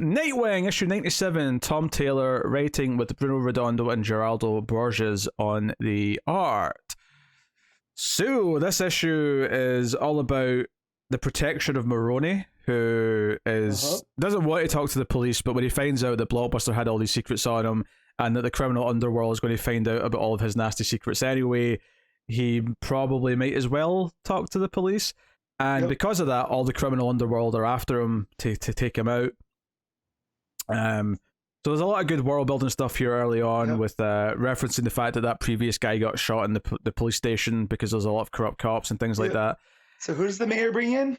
Nightwing, issue 97, Tom Taylor writing with Bruno Redondo and Geraldo Borges on the art. So, this issue is all about the protection of Maroni, who doesn't want to talk to the police, but when he finds out that Blockbuster had all these secrets on him and that the criminal underworld is going to find out about all of his nasty secrets anyway, he probably might as well talk to the police. And because of that, all the criminal underworld are after him to take him out. So there's a lot of good world building stuff here early on with referencing the fact that previous guy got shot in the police station because there's a lot of corrupt cops and things like that. So who does the mayor bring in?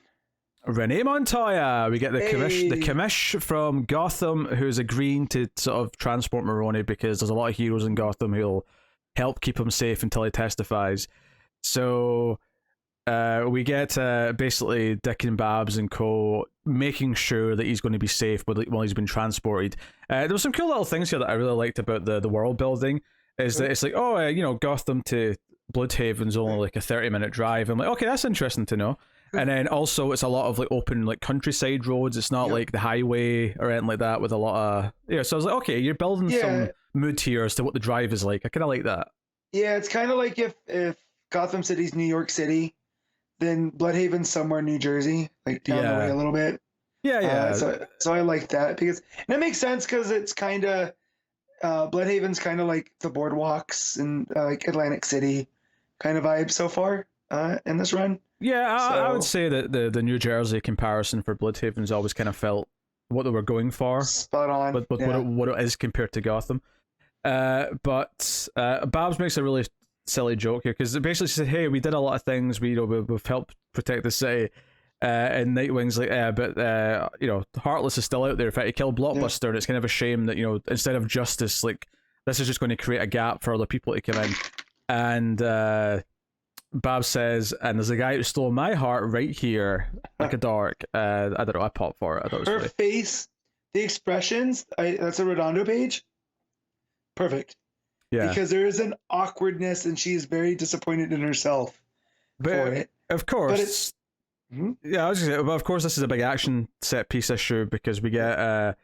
Renee Montoya. We get the commish from Gotham, who's agreeing to sort of transport Maroni because there's a lot of heroes in Gotham who'll help keep him safe until he testifies. So we get basically Dick and Babs and co making sure that he's going to be safe while he's been transported. There were some cool little things here that I really liked about the world building. Is that it's like, Gotham to Bloodhaven's only like a 30-minute drive. I'm like, okay, that's interesting to know. And then also it's a lot of like open like countryside roads. It's not like the highway or anything like that with a lot of so I was like, okay, you're building some mood here as to what the drive is like. I kind of like that. Yeah, it's kind of like if Gotham City's New York City, then Bloodhaven's somewhere in New Jersey, like down the way a little bit. So I like that and it makes sense because it's kind of Bloodhaven's kind of like the boardwalks and like Atlantic City kind of vibe so far in this run. I would say that the New Jersey comparison for Bloodhaven's always kind of felt what they were going for. Spot on. But what it is compared to Gotham. But Babs makes a really silly joke here because it basically said, hey, we did a lot of things, we've helped protect the city. And Nightwing's like, Heartless is still out there. In fact, he killed Blockbuster, and it's kind of a shame that, instead of justice, like, this is just going to create a gap for other people to come in. And Babs says, and there's a guy who stole my heart right here, like a dark. I don't know, I popped for it. I thought it was her funny. Face, the expressions, that's a Redondo page. Perfect. Yeah. Because there is an awkwardness, and she's very disappointed in herself for it. Of course. But it's... Yeah, I was gonna say, but of course this is a big action set piece issue because we get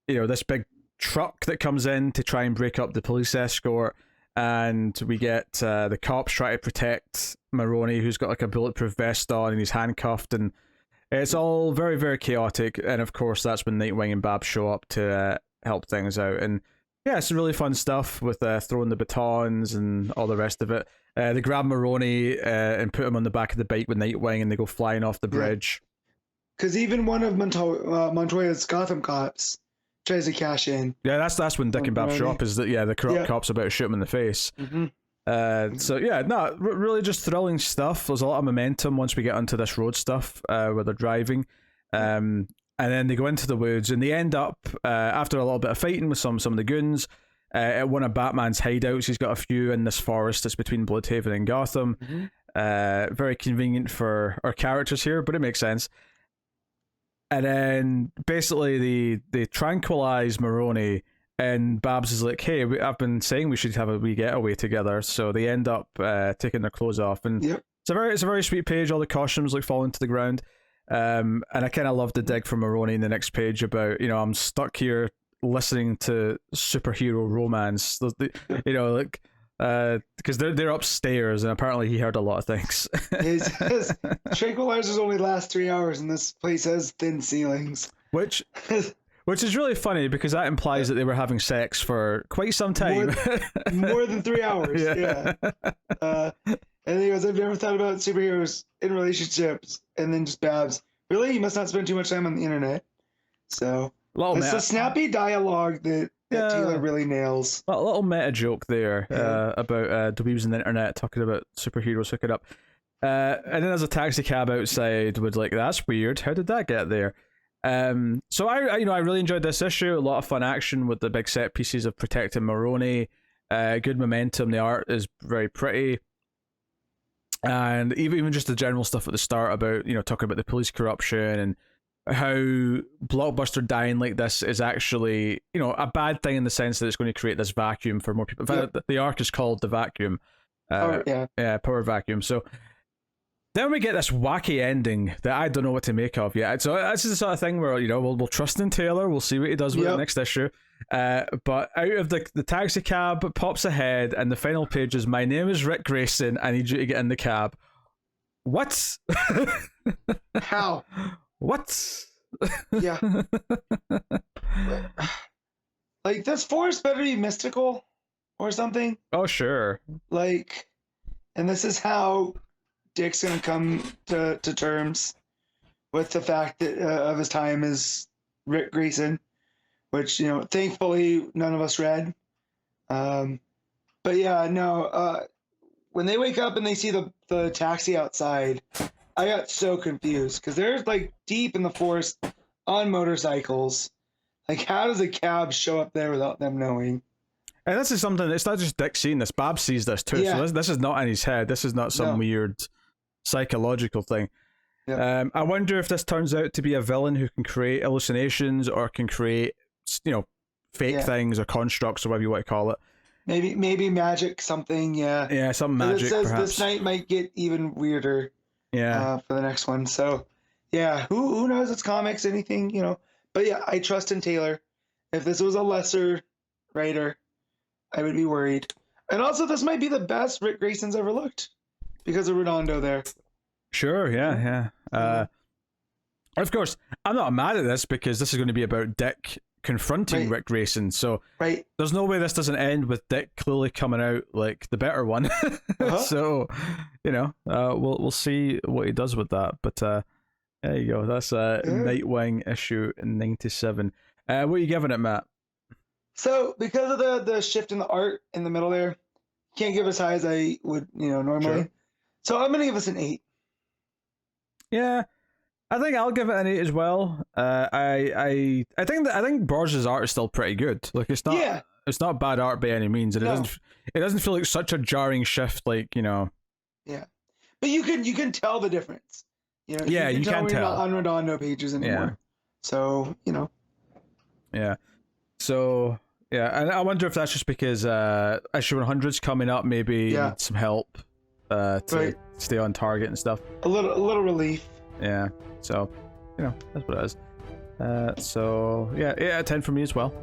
this big truck that comes in to try and break up the police escort, and we get the cops try to protect Maroni, who's got like a bulletproof vest on and he's handcuffed, and it's all very, very chaotic. And of course that's when Nightwing and Babs show up to help things out. And yeah, it's really fun stuff with throwing the batons and all the rest of it. They grab Maroni and put him on the back of the bike with Nightwing, and they go flying off the bridge. Because even one of Montoya's Gotham cops tries to cash in. Yeah, that's when Dick and Babs show up. Is that the corrupt cop's about to shoot him in the face. Really just thrilling stuff. There's a lot of momentum once we get onto this road stuff where they're driving. And then they go into the woods, and they end up after a little bit of fighting with some of the goons. At one of Batman's hideouts. He's got a few in this forest that's between Bloodhaven and Gotham. Very convenient for our characters here, but it makes sense. And then basically they tranquilize Maroni, and Babs is like, hey, I've been saying we should have a wee getaway together. So they end up taking their clothes off, and it's a very sweet page. All the costumes like falling to the ground. And I kind of love the dig from Maroni in the next page about, I'm stuck here listening to superhero romance, because they're upstairs, and apparently he heard a lot of things. His tranquilizers only last 3 hours, and this place has thin ceilings. Which is really funny because that implies that they were having sex for quite some time. More than 3 hours. Yeah. And he goes, I've never thought about superheroes in relationships. And then just Babs, really? You must not spend too much time on the internet. So it's a snappy dialogue that Taylor really nails. A little meta joke there about dweebs on the internet talking about superheroes hooking up. And then there's a taxi cab outside with like, that's weird. How did that get there? So I really enjoyed this issue. A lot of fun action with the big set pieces of protecting Maroni. Good momentum. The art is very pretty. And even just the general stuff at the start about, talking about the police corruption and how Blockbuster dying like this is actually, a bad thing in the sense that it's going to create this vacuum for more people. In fact, the arc is called The Vacuum. Power Vacuum. So Then we get this wacky ending that I don't know what to make of yet. So this is the sort of thing where, you know, we'll trust in Taylor. We'll see what he does with the next issue. But out of the taxi cab pops ahead, and the final page is, "My name is Rick Grayson. I need you to get in the cab." What? How? What? Yeah. Like, this forest better be mystical or something. Oh, sure. Like, and this is how Dick's gonna come to terms with the fact that of his time as Rick Grayson, which, you know, thankfully none of us read. But yeah, no. When they wake up and they see the taxi outside, I got so confused because they're like deep in the forest on motorcycles. Like, how does a cab show up there without them knowing? And this is something, it's not just Dick seeing this, Bab sees this too. Yeah. So this is not in his head. This is not some weird psychological thing. Yeah. I wonder if this turns out to be a villain who can create hallucinations or can create, you know, fake things or constructs or whatever you want to call it. Maybe magic, something, Yeah, some magic, perhaps. This night might get even weirder for the next one. So, yeah, who knows? It's comics, anything, you know. But yeah, I trust in Taylor. If this was a lesser writer, I would be worried. And also, this might be the best Rick Grayson's ever looked because of Redondo there. Sure, yeah. Of course, I'm not mad at this because this is going to be about Dick confronting Rick Grayson. So there's no way this doesn't end with Dick clearly coming out like the better one. So, you know, we'll see what he does with that. But there you go. That's Nightwing issue 97. What are you giving it, Matt? So because of the shift in the art in the middle there, can't give as high as I would, you know, normally. Sure. So I'm gonna give us an 8. Yeah, I think I'll give it an 8 as well. I think Borges' art is still pretty good. Like, it's not bad art by any means, and it doesn't feel like such a jarring shift. Like, you know. Yeah, but you can tell the difference. You know. Yeah, you can tell. You're not on Redondo pages anymore. Yeah. So, you know. Yeah. So yeah, and I wonder if that's just because issue 100's coming up. Maybe need some help to stay on target and stuff. A little relief. Yeah. So, you know, that's what it is. So yeah, 8 out of 10 for me as well.